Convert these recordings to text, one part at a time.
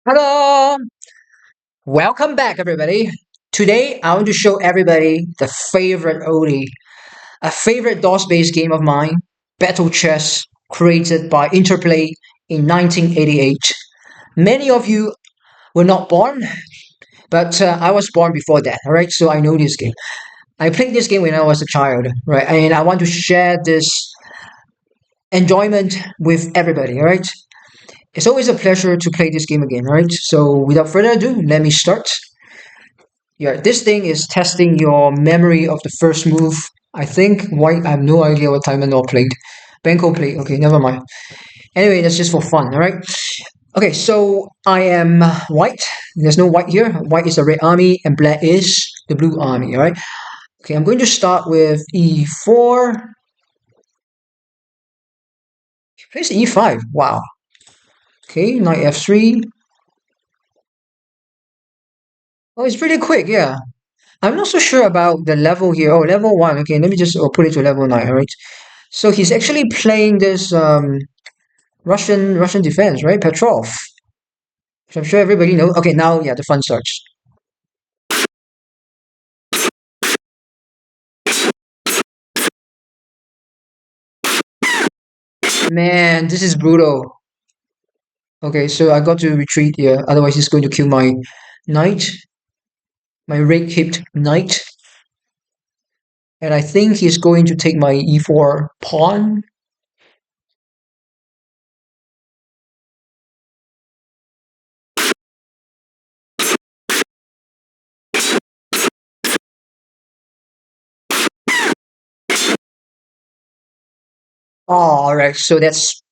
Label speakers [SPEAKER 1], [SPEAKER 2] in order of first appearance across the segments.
[SPEAKER 1] Hello, welcome back, everybody. Today, I want to show everybody the favorite oldie, a favorite DOS-based game of mine, Battle Chess, created by Interplay in 1988. Many of you were not born, but I was born before that. All right, so I know this game. I played this game when I was a child, right? And I want to share this enjoyment with everybody. All right. It's always a pleasure to play this game again. All right. So without further ado, let me start. Yeah, this thing is testing your memory of the first move. I think white, I have no idea what Taimanor played. Benko played, okay, never mind. Anyway, that's just for fun, alright? Okay, so I am white. There's no white here. White is the red army and black is the blue army, alright? Okay, I'm going to start with e4. He plays e5, wow. Okay, knight f3. Oh, it's pretty quick, yeah. I'm not so sure about the level here. Oh, level 1, okay, let me just put it to level 9, alright? So he's actually playing this Russian defense, right? Petrov, which I'm sure everybody knows. Okay, now yeah, the fun starts. Man, this is brutal. Okay, so I got to retreat here. Otherwise, he's going to kill my knight, my red-hipped knight, and I think he's going to take my e4 pawn. Oh, all right. So that's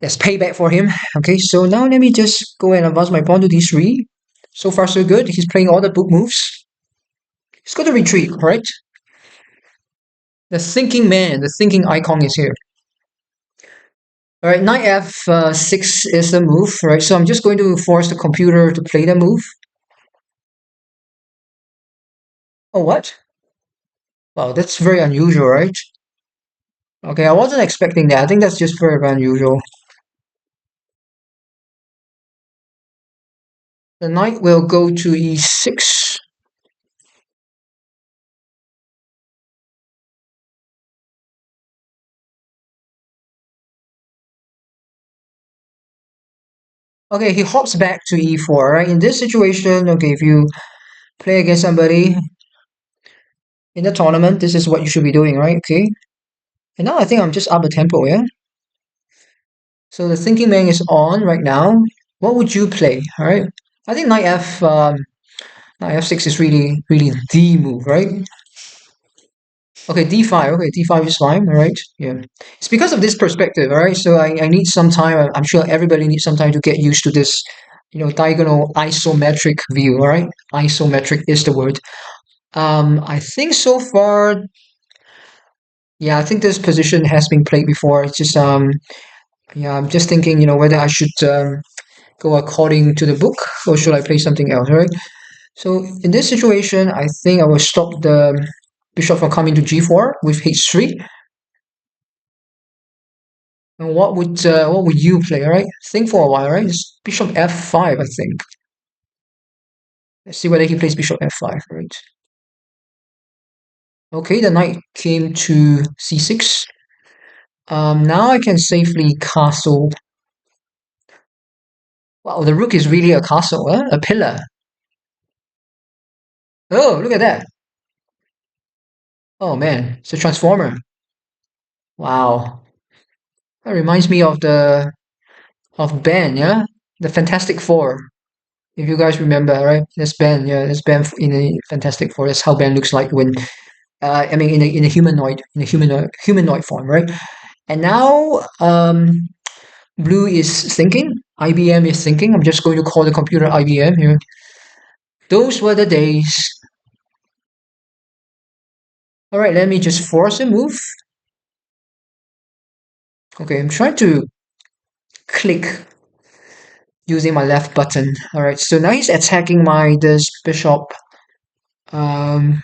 [SPEAKER 1] payback for him. Okay, so now let me just go and advance my pawn to d3. So far, so good. He's playing all the book moves. He's got to retreat, right? The thinking man, the thinking icon is here. All right, knight f6 is the move, right? So I'm just going to force the computer to play the move. Oh, what? Wow, that's very unusual, right? Okay, I wasn't expecting that. I think that's just very, very unusual. The knight will go to e6. Okay, he hops back to e4, right? In this situation, okay, if you play against somebody in the tournament, this is what you should be doing, right? Okay. And now I think I'm just up a tempo, yeah? So the thinking man is on right now. What would you play, all right? I think knight f6 is really the move, right? Okay, d5. Okay, d5 is fine. All right. Yeah, it's because of this perspective. All right. So I need some time. I'm sure everybody needs some time to get used to this, diagonal isometric view. All right. Isometric is the word. I think so far, yeah, I think this position has been played before. It's just yeah, I'm just thinking, whether I should go according to the book or should I play something else. All right. So in this situation, I think I will stop the bishop from coming to g4 with h3. And what would you play? All right, think for a while. All right, it's bishop f5. I think. Let's see whether he plays bishop f5. Right. Okay, the knight came to c6. Now I can safely castle. Wow, the rook is really a castle, huh? A pillar. Oh, look at that. Oh man, it's a transformer. Wow, that reminds me of Ben, yeah, the Fantastic Four. If you guys remember, right? That's Ben, yeah, that's Ben in the Fantastic Four. That's how Ben looks like when I mean, in a humanoid form, right? And now, Blue is thinking. IBM is thinking. I'm just going to call the computer IBM here. Those were the days. All right, let me just force a move. Okay, I'm trying to click using my left button. All right, so now he's attacking this bishop. Um,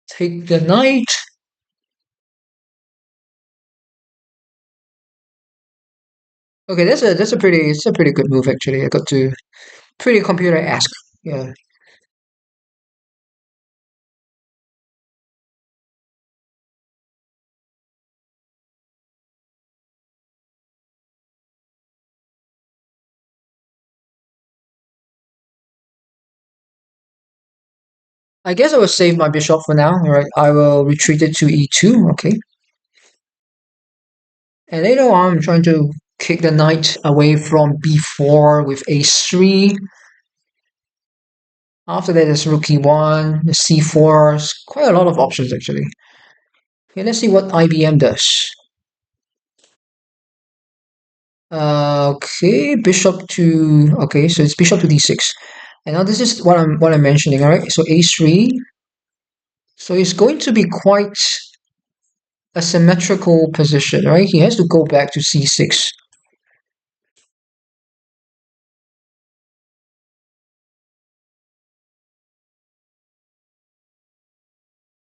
[SPEAKER 1] take the knight. Okay, that's a pretty good move actually. I got to pretty computer-esque. Yeah. I guess I will save my bishop for now. All right, I will retreat it to e2. Okay, and later on, I'm trying to kick the knight away from b4 with a3. After that, there's rook e1, the c4. Quite a lot of options actually. Okay, let's see what IBM does. Okay, bishop to okay, so it's bishop to d6, and now this is what I'm mentioning. All right, so a3. So it's going to be quite a symmetrical position, right? He has to go back to c6.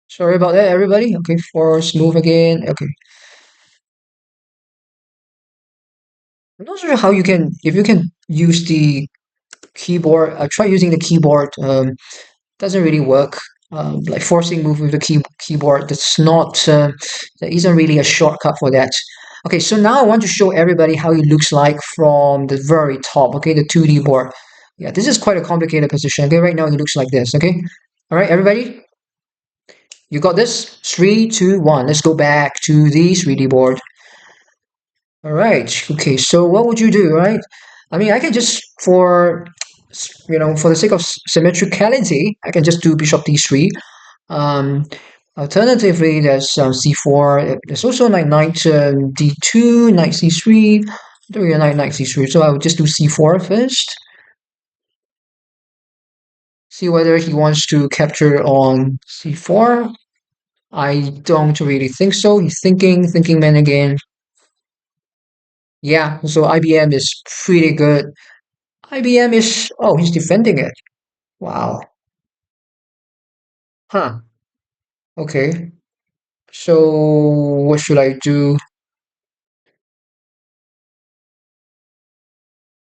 [SPEAKER 1] Sorry about that, everybody. Okay, force move again. Okay, I'm not sure how you can if you can use the keyboard. I try using the keyboard. Doesn't really work. Like forcing move with the keyboard. There isn't really a shortcut for that. Okay, so now I want to show everybody how it looks like from the very top. Okay, the 2D board. Yeah, this is quite a complicated position. Okay, right now it looks like this. Okay, all right, everybody, you got this. 3, 2, 1. Let's go back to the 3D board. All right. Okay. So what would you do, right? I mean, I can just for the sake of symmetricality, I can just do bishop d3. Um, Alternatively, there's c4. There's also like knight d2, knight c3. Do a knight c3. So I would just do c4 first. See whether he wants to capture on c4. I don't really think so. He's thinking man again. Yeah, so IBM is pretty good. IBM is, oh, he's defending it. Wow. Huh. Okay. So what should I do?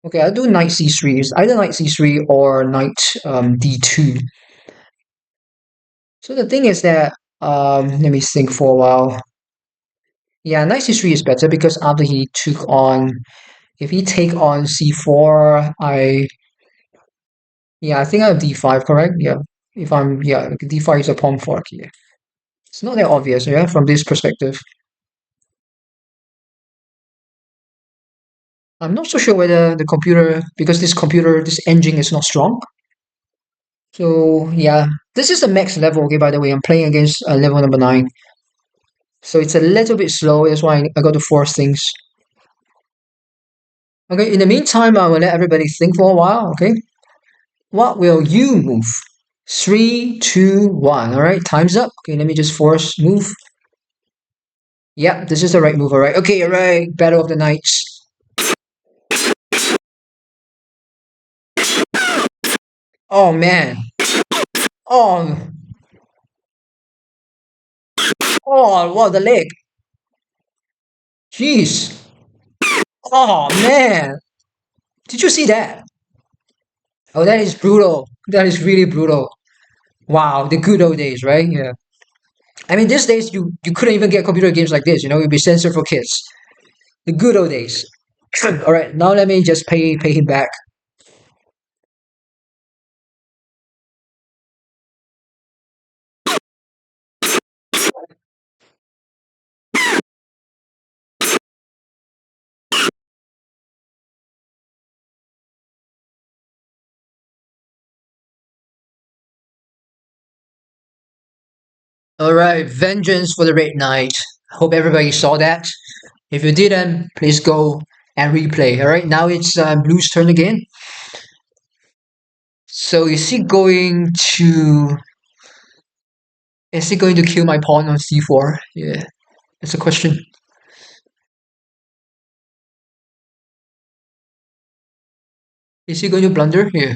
[SPEAKER 1] Okay, I'll do knight c3. It's either knight c3 or knight d2. So the thing is that, let me think for a while. Yeah, knight c3 is better because after he took on, if he take on c4, yeah, I think I have d5, correct? Yeah. Yeah, d5 is a pawn fork here. It's not that obvious, yeah, from this perspective. I'm not so sure whether the computer, because this engine is not strong. So yeah, this is the max level. Okay, by the way, I'm playing against level number 9, so it's a little bit slow. That's why I got to force things. Okay, in the meantime, I will let everybody think for a while. Okay, what will you move? 3, 2, 1. All right, time's up. Okay, let me just force move. Yeah, this is the right move. All right. Okay, all right. Battle of the Knights. Oh man. Oh, oh, wow, the leg. Jeez. Oh man. Did you see that? Oh, that is brutal. That is really brutal. Wow, the good old days, right? Yeah. I mean, these days you couldn't even get computer games like this. It'd be censored for kids. The good old days. All right, now let me just pay him back. All right, vengeance for the Red Knight. Hope everybody saw that. If you didn't, please go and replay. All right, now it's Blue's turn again. So is he going to kill my pawn on c4? Yeah, that's a question. Is he going to blunder? Yeah.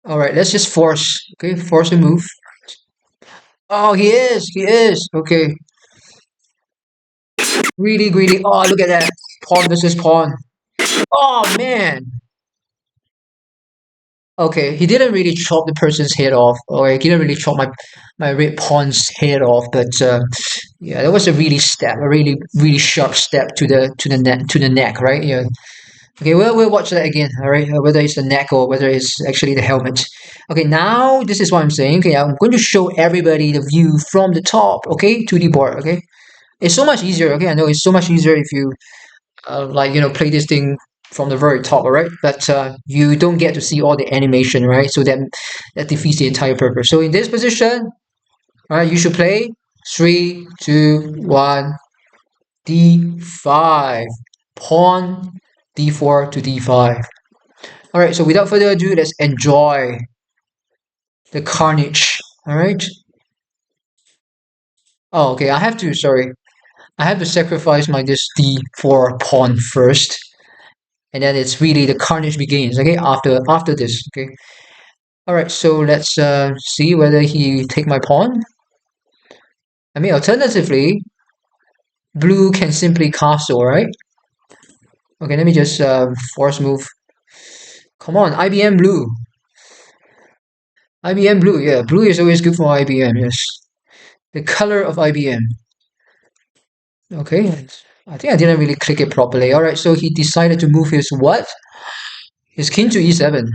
[SPEAKER 1] All right, let's just force. Okay, force a move. Oh, he is. He is. Okay. Really greedy. Oh, look at that. Pawn versus pawn. Oh, man. Okay, he didn't really chop the person's head off, or he didn't really chop my red pawn's head off. But yeah, that was a really stab, a really sharp stab to the neck, right? Yeah. Okay, well, we'll watch that again, all right? Whether it's the neck or whether it's actually the helmet. Okay, now this is what I'm saying. Okay, I'm going to show everybody the view from the top. Okay, 2D board. Okay, it's so much easier. Okay, I know it's so much easier if you like play this thing from the very top, all right? But you don't get to see all the animation, right? So that defeats the entire purpose. So in this position, all right, you should play 3, 2, 1, d5, pawn d4 to d5. All right. So without further ado, let's enjoy the carnage. All right. Oh, okay. I have to. Sorry, I have to sacrifice my this d4 pawn first, and then it's really the carnage begins. Okay, after this. Okay. All right, so let's see whether he take my pawn. I mean, alternatively, blue can simply castle, right? Okay, let me just force move. Come on, IBM blue. IBM blue, yeah, blue is always good for IBM. Yes, the color of IBM. Okay, I think I didn't really click it properly. All right, so he decided to move his what? His king to e7.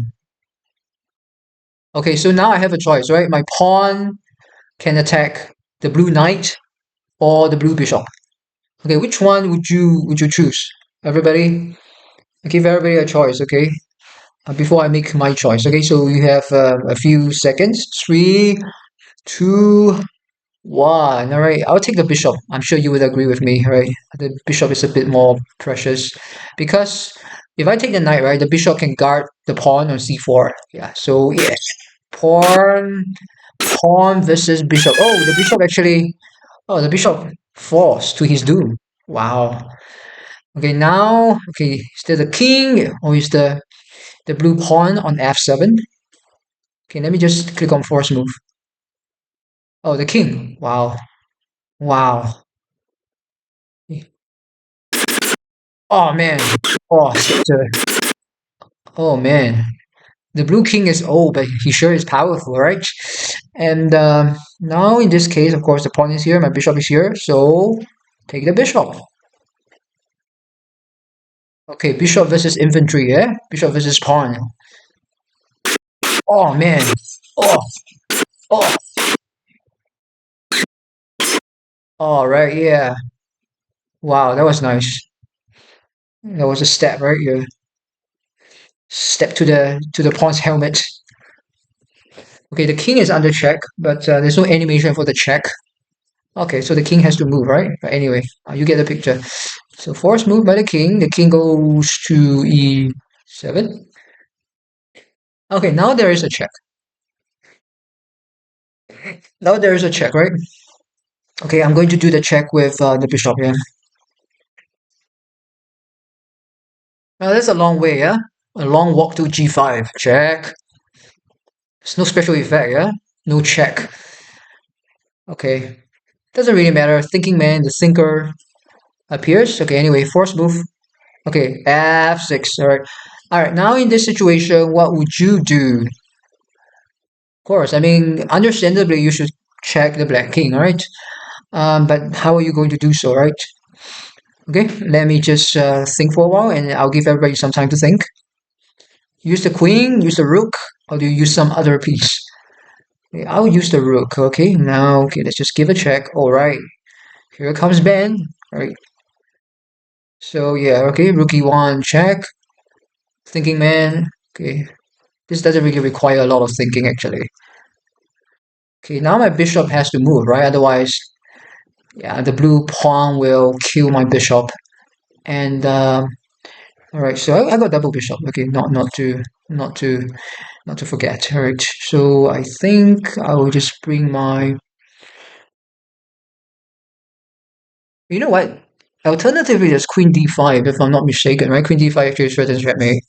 [SPEAKER 1] Okay, so now I have a choice, right? My pawn can attack the blue knight or the blue bishop. Okay, which one would you choose? Everybody, I give everybody a choice. Okay, before I make my choice. Okay, so you have a few seconds. 3, 2, 1. All right, I'll take the bishop. I'm sure you would agree with me, right? The bishop is a bit more precious because if I take the knight, right, the bishop can guard the pawn on c4. Yeah, so yeah, pawn pawn versus bishop. Oh, the bishop actually. Oh, the bishop falls to his doom. Wow. Okay, now, okay, is there the king or is the blue pawn on f7? Okay, let me just click on force move. Oh, the king. Wow. Wow. Oh, man. Oh, oh, man. The blue king is old, but he sure is powerful, right? And now, in this case, of course, the pawn is here, my bishop is here, so take the bishop. Okay, bishop versus infantry, yeah? Bishop versus pawn. Oh, man. Oh, oh. All right, yeah. Wow, that was nice. That was a step, right? You step to the pawn's helmet. Okay, the king is under check, but there's no animation for the check. Okay, so the king has to move, right? But anyway, you get the picture. So force move by the king. The king goes to e7. Okay, now there is a check. Now there is a check, right? Okay, I'm going to do the check with the bishop here. Now that's a long way, yeah? A long walk to g5. Check. There's no special effect, yeah? No check. Okay. Doesn't really matter. Thinking man, the thinker appears. Okay, anyway, force move. Okay, f6. All right. All right, now in this situation, what would you do? Of course, I mean, understandably, you should check the black king, all right? But how are you going to do so, right? Okay, let me just think for a while and I'll give everybody some time to think. Use the queen, use the rook, or do you use some other piece? Okay, I'll use the rook. Okay, now, okay, let's just give a check. All right, here comes Ben. All right, so yeah, okay, rook e1 check. Thinking man. Okay, this doesn't really require a lot of thinking actually. Okay, now my bishop has to move, right? Otherwise, yeah, the blue pawn will kill my bishop. And all right, so I got double bishop. Okay, not to not to forget. All right, so I think I will just bring my. You know what? Alternatively, there's queen d5 if I'm not mistaken, right? Queen d5 actually threatens checkmate.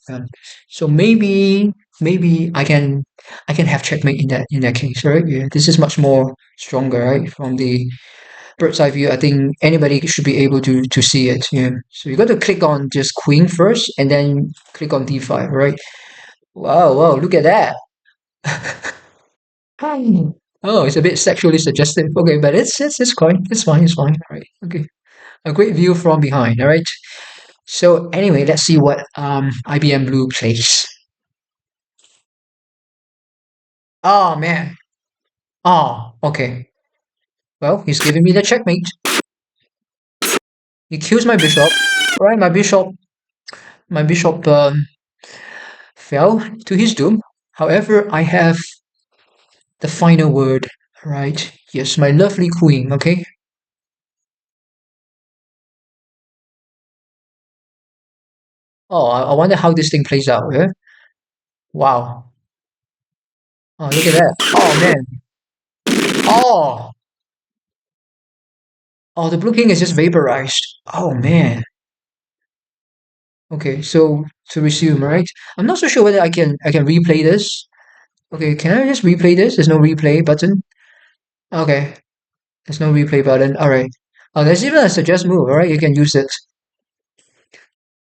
[SPEAKER 1] So maybe I can have checkmate in that case, right? Yeah, this is much more stronger, right? From the bird's eye view, I think anybody should be able to see it. Yeah. So you got to click on just queen first, and then click on d5, right? Wow, wow, look at that. Oh, it's a bit sexually suggestive. Okay, but it's fine. It's fine. It's fine. All right. Okay. A great view from behind. All right. So anyway, let's see what IBM Blue plays. Oh man. Oh, okay. Well, he's giving me the checkmate. He kills my bishop. All right, my bishop fell to his doom. However, I have the final word. Right? Yes, my lovely queen. Okay. Oh, I wonder how this thing plays out. Yeah. Wow. Oh, look at that. Oh man. Oh. Oh, the blue king is just vaporized. Oh man. Okay, so to resume, right? I'm not so sure whether I can replay this. Okay, can I just replay this? There's no replay button. Okay, there's no replay button. All right. Oh, there's even a suggest move. All right, you can use it.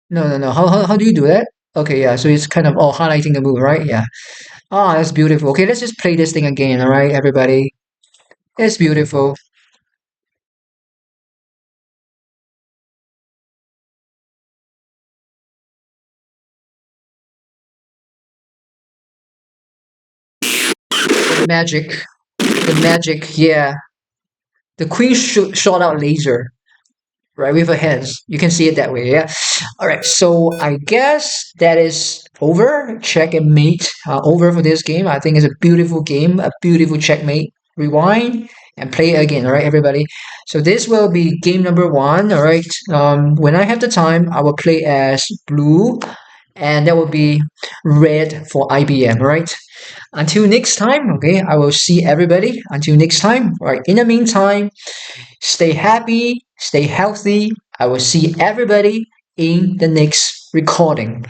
[SPEAKER 1] No, no, no. How do you do that? Okay, yeah. So it's kind of all highlighting the move, right? Yeah. Ah, that's beautiful. Okay, let's just play this thing again. All right, everybody. It's beautiful. The magic. The magic. Yeah. The queen shot out laser. Right, with her hands. You can see it that way, yeah? All right, so I guess that is over. Check and mate over for this game. I think it's a beautiful game, a beautiful checkmate. Rewind and play it again, all right, everybody? So this will be game number one, all right? When I have the time, I will play as blue, and that will be red for IBM, all right? Until next time, okay, I will see everybody. Until next time, all right? In the meantime, stay happy, stay healthy. I will see everybody in the next recording.